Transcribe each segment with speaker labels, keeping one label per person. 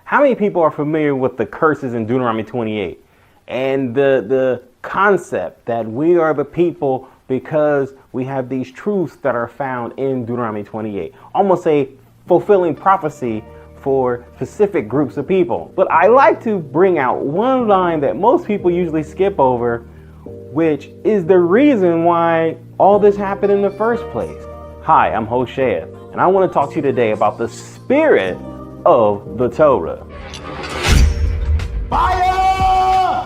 Speaker 1: How many people are familiar with the curses in Deuteronomy 28 and the concept that we are the people because we have these truths that are found in Deuteronomy 28, almost a fulfilling prophecy for specific groups of people? But I like to bring out one line that most people usually skip over, which is the reason why all this happened in the first place. Hi, I'm HOIO, and I want to talk to you today about the spirit of the Torah. Fire!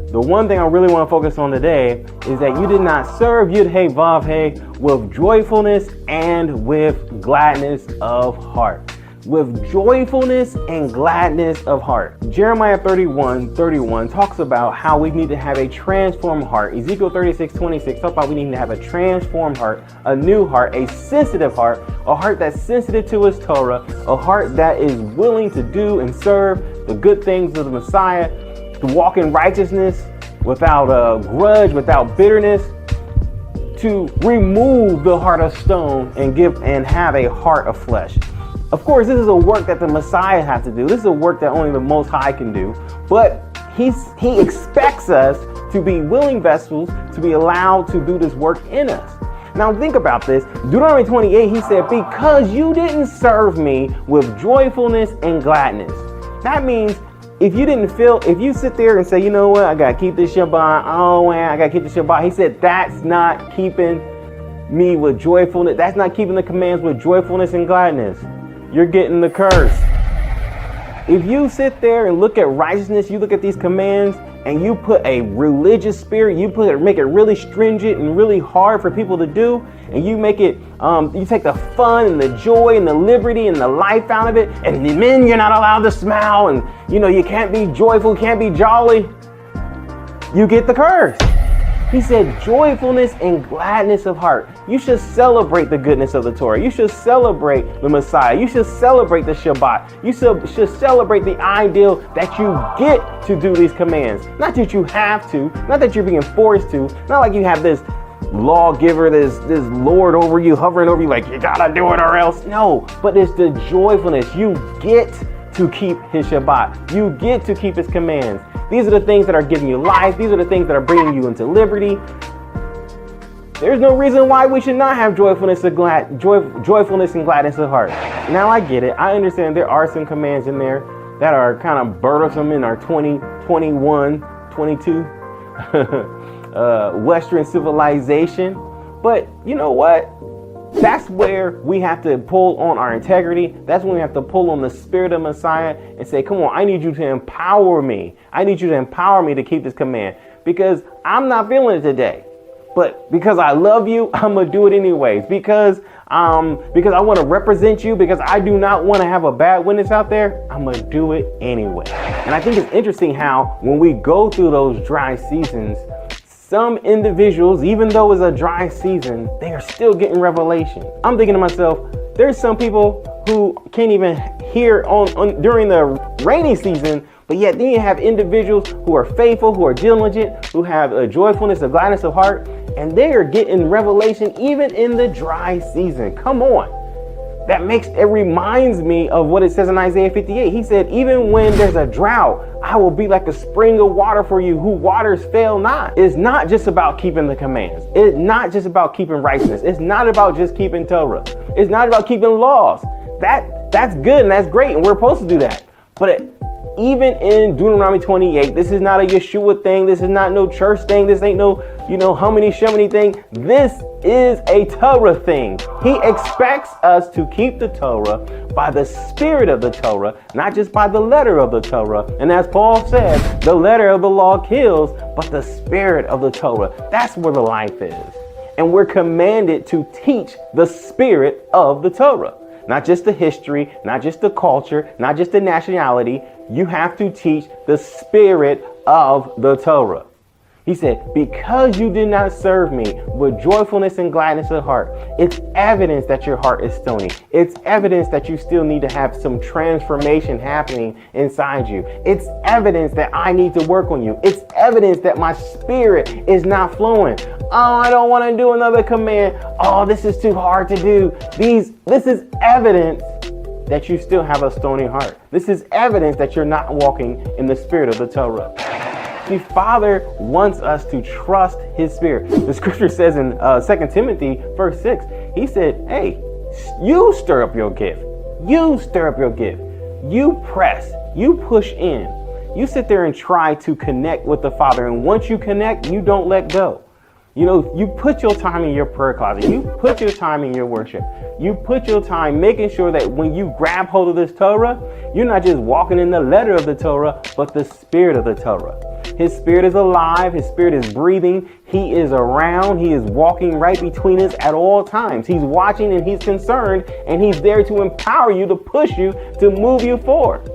Speaker 1: The one thing I really want to focus on today is that you did not serve Yud Hey Vav Hey with joyfulness and with gladness of heart. With joyfulness and gladness of heart. Jeremiah 31:31 talks about how we need to have a transformed heart. Ezekiel 36:26 talks about we need to have a transformed heart, a new heart, a sensitive heart, a heart that's sensitive to His Torah, a heart that is willing to do and serve the good things of the Messiah, to walk in righteousness without a grudge, without bitterness, to remove the heart of stone and have a heart of flesh. Of course, this is a work that the Messiah has to do. This is a work that only the Most High can do. But He expects us to be willing vessels, to be allowed to do this work in us. Now think about this. Deuteronomy 28, He said, because you didn't serve me with joyfulness and gladness. That means if you sit there and say, you know what, I got to keep this Shabbat. Oh man, I got to keep the Shabbat. He said, that's not keeping me with joyfulness. That's not keeping the commands with joyfulness and gladness. You're getting the curse. If you sit there and look at righteousness, you look at these commands and you put a religious spirit, make it really stringent and really hard for people to do, and you make it, you take the fun and the joy and the liberty and the life out of it, and then you're not allowed to smile, and you can't be joyful, can't be jolly, you get the curse. He said joyfulness and gladness of heart. You should celebrate the goodness of the Torah. You should celebrate the Messiah. You should celebrate the Shabbat. You should celebrate the ideal that you get to do these commands. Not that you have to, not that you're being forced to, not like you have this lawgiver, this Lord over you, hovering over you like you gotta do it or else. No, but it's the joyfulness. You get to keep His Shabbat. You get to keep His commands. These are the things that are giving you life. These are the things that are bringing you into liberty. There's no reason why we should not have joyfulness and gladness of heart. Now I get it. I understand there are some commands in there that are kind of burdensome in our 2021, 22 Western civilization. But you know what? That's where we have to pull on our integrity. That's when we have to pull on the spirit of Messiah and say, come on, I need you to empower me. I need you to empower me to keep this command because I'm not feeling it today. But because I love you, I'm going to do it anyways. Because I want to represent you, because I do not want to have a bad witness out there, I'm going to do it anyway. And I think it's interesting how when we go through those dry seasons, some individuals, even though it's a dry season, they are still getting revelation. I'm thinking to myself, there's some people who can't even hear during the rainy season, but yet then you have individuals who are faithful, who are diligent, who have a joyfulness, a gladness of heart, and they are getting revelation even in the dry season. Come on. It reminds me of what it says in Isaiah 58. He said, even when there's a drought, I will be like a spring of water for you, who waters fail not. It's not just about keeping the commands. It's not just about keeping righteousness. It's not about just keeping Torah. It's not about keeping laws. That's good and that's great, and we're supposed to do that. But even in Deuteronomy 28, this is not a Yeshua thing. This is not no church thing. This ain't no, humany shumany thing. This is a Torah thing. He expects us to keep the Torah by the spirit of the Torah, not just by the letter of the Torah. And as Paul said, the letter of the law kills, but the spirit of the Torah, that's where the life is. And we're commanded to teach the spirit of the Torah. Not just the history, not just the culture, not just the nationality. You have to teach the spirit of the Torah. He said, because you did not serve me with joyfulness and gladness of heart, it's evidence that your heart is stony. It's evidence that you still need to have some transformation happening inside you. It's evidence that I need to work on you. It's evidence that my spirit is not flowing. Oh, I don't want to do another command. Oh, this is too hard to do. This is evidence that you still have a stony heart. This is evidence that you're not walking in the spirit of the Torah. The Father wants us to trust his spirit. The scripture says in 2 Timothy verse 6, he said, hey, you stir up your gift. You stir up your gift. You press. You push in. You sit there and try to connect with the Father. And once you connect, you don't let go. You know, you put your time in your prayer closet. You put your time in your worship. You put your time making sure that when you grab hold of this Torah, you're not just walking in the letter of the Torah, but the spirit of the Torah. His spirit is alive. His spirit is breathing. He is around. He is walking right between us at all times. He's watching and he's concerned, and he's there to empower you, to push you, to move you forward.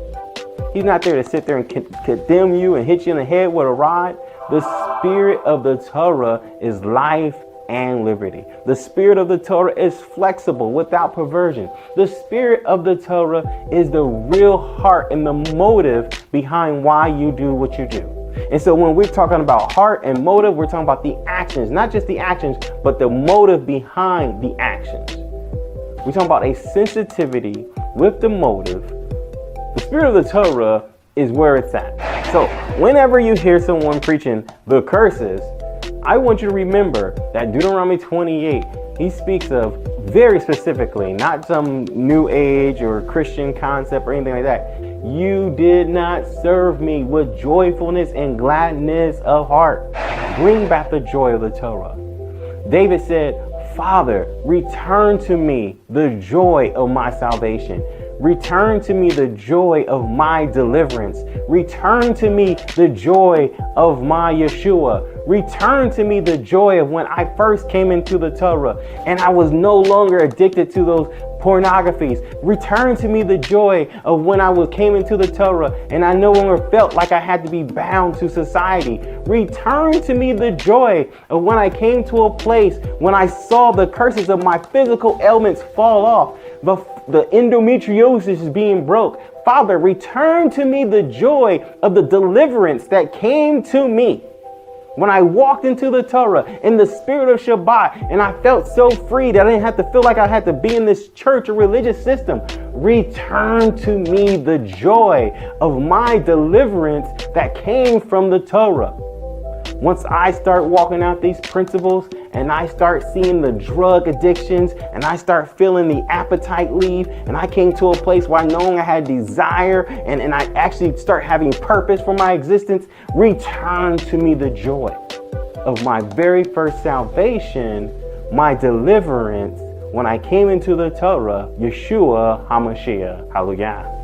Speaker 1: He's not there to sit there and condemn you and hit you in the head with a rod. The spirit of the Torah is life and liberty. The spirit of the Torah is flexible without perversion. The spirit of the Torah is the real heart and the motive behind why you do what you do. And so when we're talking about heart and motive, we're talking about the actions, not just the actions, but the motive behind the actions. We're talking about a sensitivity with the motive. The spirit of the Torah is where it's at. So whenever you hear someone preaching the curses, I want you to remember that Deuteronomy 28, he speaks of very specifically, not some new age or Christian concept or anything like that. You did not serve me with joyfulness and gladness of heart. Bring back the joy of the Torah. David said, Father, return to me the joy of my salvation. Return to me the joy of my deliverance. Return to me the joy of my Yeshua. Return to me the joy of when I first came into the Torah and I was no longer addicted to those pornographies. Return to me the joy of when I came into the Torah and I no longer felt like I had to be bound to society. Return to me the joy of when I came to a place when I saw the curses of my physical ailments fall off. The endometriosis is being broke. Father, return to me the joy of the deliverance that came to me when I walked into the Torah in the spirit of Shabbat, and I felt so free that I didn't have to feel like I had to be in this church or religious system. Return to me the joy of my deliverance that came from the Torah. Once I start walking out these principles and I start seeing the drug addictions and I start feeling the appetite leave and I came to a place where I knowing I had desire and I actually start having purpose for my existence, return to me the joy of my very first salvation, my deliverance when I came into the Torah, Yeshua HaMashiach. Hallelujah.